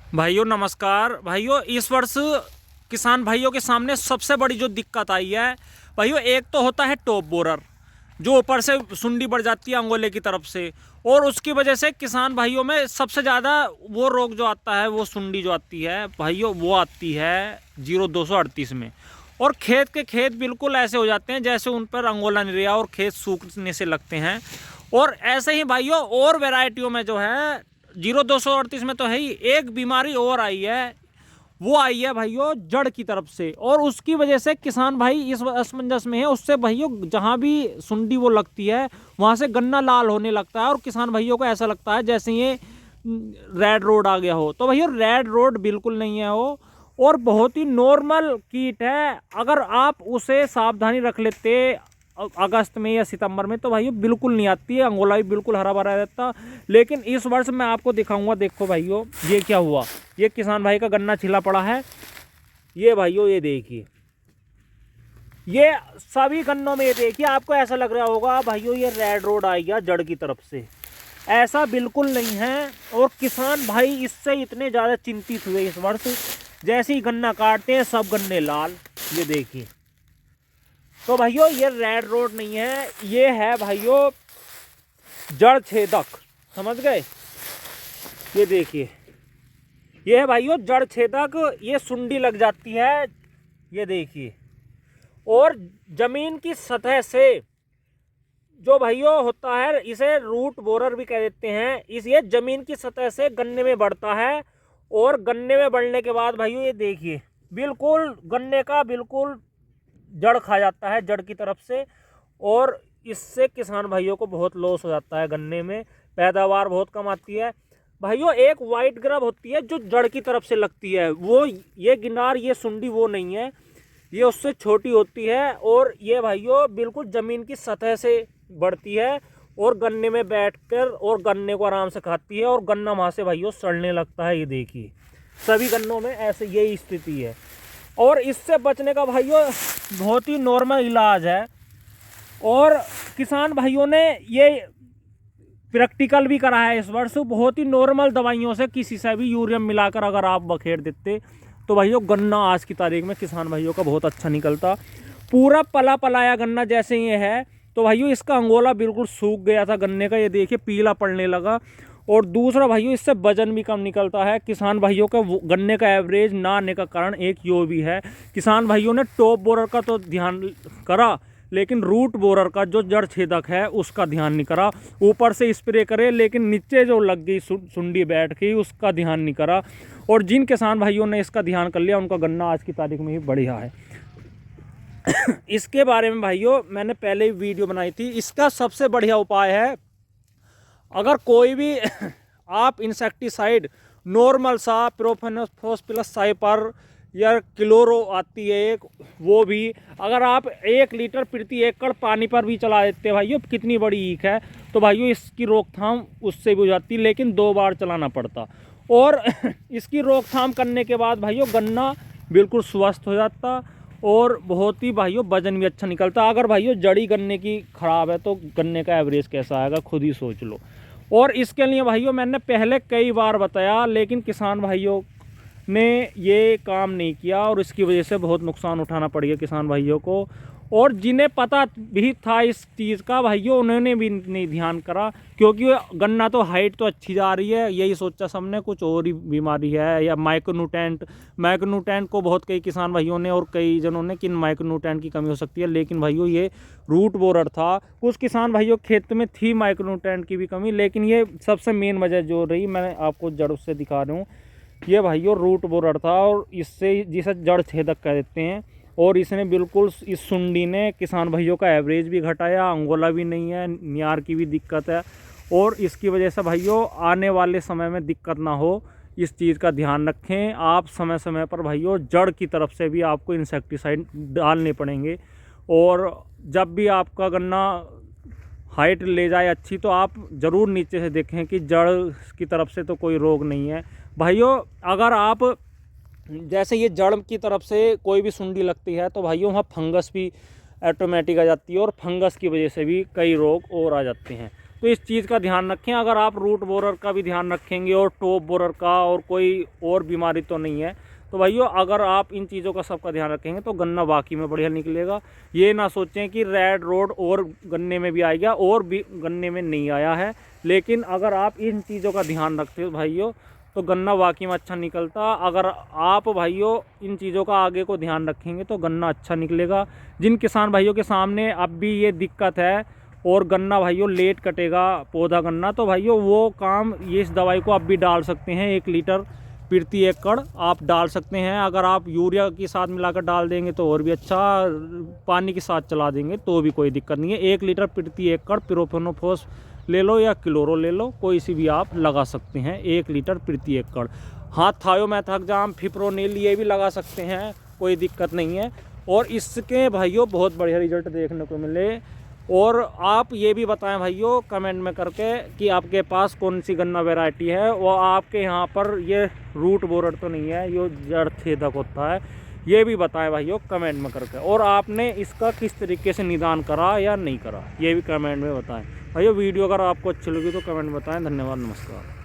भाइयों नमस्कार। भाइयों इस वर्ष किसान भाइयों के सामने सबसे बड़ी जो दिक्कत आई है भाइयों, एक तो होता है टॉप बोरर जो ऊपर से सुंडी बढ़ जाती है अंगोले की तरफ से, और उसकी वजह से किसान भाइयों में सबसे ज़्यादा वो रोग जो आता है, वो सुंडी जो आती है भाइयों, वो आती है 0238 में। और खेत के खेत बिल्कुल ऐसे हो जाते हैं जैसे उन पर अंगोला निरिया और खेत सूखने से लगते हैं। और ऐसे ही भाइयों और वैरायटियों में जो है 0238 में तो है ही, एक बीमारी और आई है, वो आई है भाइयों जड़ की तरफ से। और उसकी वजह से किसान भाई इस असमंजस में है, उससे भाइयों जहां भी सुंडी वो लगती है वहां से गन्ना लाल होने लगता है और किसान भाइयों को ऐसा लगता है जैसे ये रेड रोड आ गया हो। तो भाइयों रेड रोड बिल्कुल नहीं है वो, और बहुत ही नॉर्मल कीट है। अगर आप उसे सावधानी रख लेते अगस्त में या सितंबर में तो भाइयों बिल्कुल नहीं आती है, अंगोला भी बिल्कुल हरा भरा रहता। लेकिन इस वर्ष मैं आपको दिखाऊंगा। देखो भाइयों ये क्या हुआ, ये किसान भाई का गन्ना छिला पड़ा है, ये भाइयों ये देखिए, ये सभी गन्नों में ये देखिए, आपको ऐसा लग रहा होगा भाइयों ये रेड रोड आ गया जड़ की तरफ से, ऐसा बिल्कुल नहीं है। और किसान भाई इससे इतने ज़्यादा चिंतित हुए इस वर्ष, जैसे ही गन्ना काटते हैं सब गन्ने लाल, ये देखिए। तो भाइयों ये रेड रोड नहीं है, ये है भाइयों जड़ छेदक, समझ गए। ये देखिए ये है भाइयों जड़ छेदक, ये सुंडी लग जाती है, ये देखिए। और जमीन की सतह से जो भाइयों होता है, इसे रूट बोरर भी कह देते हैं, इस ये जमीन की सतह से गन्ने में बढ़ता है। और गन्ने में बढ़ने के बाद भाइयों ये देखिए बिल्कुल गन्ने का बिल्कुल जड़ खा जाता है जड़ की तरफ से। और इससे किसान भाइयों को बहुत लॉस हो जाता है, गन्ने में पैदावार बहुत कम आती है। भाइयों एक वाइट ग्रब होती है जो जड़ की तरफ से लगती है, वो ये गिनार ये सुंडी वो नहीं है, ये उससे छोटी होती है। और ये भाइयों बिल्कुल ज़मीन की सतह से बढ़ती है और गन्ने में बैठकर और गन्ने को आराम से खाती है, और गन्ना वहाँ से भाइयों सड़ने लगता है। ये देखिए सभी गन्नों में ऐसे यही स्थिति है। और इससे बचने का भाइयों बहुत ही नॉर्मल इलाज है, और किसान भाइयों ने ये प्रैक्टिकल भी करा है इस वर्ष। बहुत ही नॉर्मल दवाइयों से किसी से भी यूरियम मिलाकर अगर आप बखेर देते तो भाइयों गन्ना आज की तारीख में किसान भाइयों का बहुत अच्छा निकलता। पूरा पला पलाया गन्ना जैसे ये है, तो भाइयों इसका अंगोला बिल्कुल सूख गया था गन्ने का, ये देखिए पीला पड़ने लगा। और दूसरा भाइयों इससे वजन भी कम निकलता है। किसान भाइयों का गन्ने का एवरेज ना आने का कारण एक यो भी है, किसान भाइयों ने टॉप बोरर का तो ध्यान करा, लेकिन रूट बोरर का जो जड़ छेदक है उसका ध्यान नहीं करा। ऊपर से स्प्रे करे लेकिन नीचे जो लग गई सुंडी बैठ गई उसका ध्यान नहीं करा। और जिन किसान भाइयों ने इसका ध्यान कर लिया उनका गन्ना आज की तारीख में ही बढ़िया है। इसके बारे में भाइयों मैंने पहले ही वीडियो बनाई थी। इसका सबसे बढ़िया उपाय है, अगर कोई भी आप इंसेक्टिसाइड नॉर्मल सा प्रोफेनोफोस प्लस साइपर या क्लोरो आती है एक, वो भी अगर आप 1 लीटर प्रति एकड़ पानी पर भी चला देते भाइयों, कितनी बड़ी ईख है, तो भाइयों इसकी रोकथाम उससे भी हो जाती, लेकिन 2 बार चलाना पड़ता। और इसकी रोकथाम करने के बाद भाइयों गन्ना बिल्कुल स्वस्थ हो जाता और बहुत ही भाइयों वजन भी अच्छा निकलता। अगर भाइयों जड़ी गन्ने की ख़राब है तो गन्ने का एवरेज कैसा आएगा खुद ही सोच लो। और इसके लिए भाइयों मैंने पहले कई बार बताया, लेकिन किसान भाइयों ने ये काम नहीं किया और इसकी वजह से बहुत नुकसान उठाना पड़ गया किसान भाइयों को। और जिन्हें पता भी था इस चीज़ का भाइयों, उन्होंने भी नहीं ध्यान करा, क्योंकि गन्ना तो हाइट तो अच्छी जा रही है, यही सोचा सबने कुछ और ही बीमारी है या माइक्रोन्यूट्रेंट को बहुत कई किसान भाइयों ने और कई जनों ने कि माइक्रोन्यूट्रेंट की कमी हो सकती है। लेकिन भाइयों ये रूट बोरर था, कुछ किसान भाइयों खेत में थी माइक्रोन्यूट्रेंट की भी कमी, लेकिन ये सबसे मेन वजह जो रही मैं आपको जड़ से दिखा रहा हूँ, ये भाइयों रूट बोरर था। और इससे जिसे जड़ छेदक कह देते हैं, और इसने बिल्कुल इस सुंडी ने किसान भाइयों का एवरेज भी घटाया, अंगोला भी नहीं है, नियार की भी दिक्कत है। और इसकी वजह से भाइयों आने वाले समय में दिक्कत ना हो, इस चीज़ का ध्यान रखें। आप समय समय पर भाइयों जड़ की तरफ से भी आपको इंसेक्टिसाइड डालने पड़ेंगे। और जब भी आपका गन्ना हाइट ले जाए अच्छी, तो आप ज़रूर नीचे से देखें कि जड़ की तरफ से तो कोई रोग नहीं है। भाइयों अगर आप जैसे ये जड़ की तरफ से कोई भी सुंडी लगती है तो भाइयों वहाँ फंगस भी ऑटोमेटिक आ जाती है, और फंगस की वजह से भी कई रोग और आ जाते हैं। तो इस चीज़ का ध्यान रखें। अगर आप रूट बोरर का भी ध्यान रखेंगे और टॉप बोरर का और कोई और बीमारी तो नहीं है, तो भाइयों अगर आप इन चीज़ों का सबका ध्यान रखेंगे तो गन्ना वाकई में बढ़िया निकलेगा। ये ना सोचें कि रेड रोड और गन्ने में भी आ गया और भी गन्ने में नहीं आया है, लेकिन अगर आप इन चीज़ों का ध्यान रखते हो भाइयों तो गन्ना वाकई में अच्छा निकलता। अगर आप भाइयों इन चीज़ों का आगे को ध्यान रखेंगे तो गन्ना अच्छा निकलेगा। जिन किसान भाइयों के सामने अब भी ये दिक्कत है और गन्ना भाइयों लेट कटेगा पौधा गन्ना, तो भाइयों वो काम ये इस दवाई को आप भी डाल सकते हैं। 1 लीटर प्रति एकड़ आप डाल सकते हैं। अगर आप यूरिया के साथ मिलाकर डाल देंगे तो और भी अच्छा, पानी के साथ चला देंगे तो भी कोई दिक्कत नहीं है। 1 लीटर प्रति एकड़ प्रोफेनोफॉस ले लो या क्लोरो ले लो, कोई सी भी आप लगा सकते हैं 1 लीटर प्रति एकड़। हाँ, थायोमेथाक्साम, फिप्रोनिल ये भी लगा सकते हैं, कोई दिक्कत नहीं है। और इसके भाइयों बहुत बढ़िया रिजल्ट देखने को मिले। और आप ये भी बताएं भाइयों कमेंट में करके कि आपके पास कौन सी गन्ना वैरायटी है, वो आपके यहाँ पर ये रूट बोरर तो नहीं है, ये जड़ छेदक होता है, ये भी बताएं भाइयों कमेंट में करके। और आपने इसका किस तरीके से निदान करा या नहीं करा, ये भी कमेंट में बताएं भाइयों। वीडियो अगर आपको अच्छी लगी तो कमेंट बताएं। धन्यवाद, नमस्कार।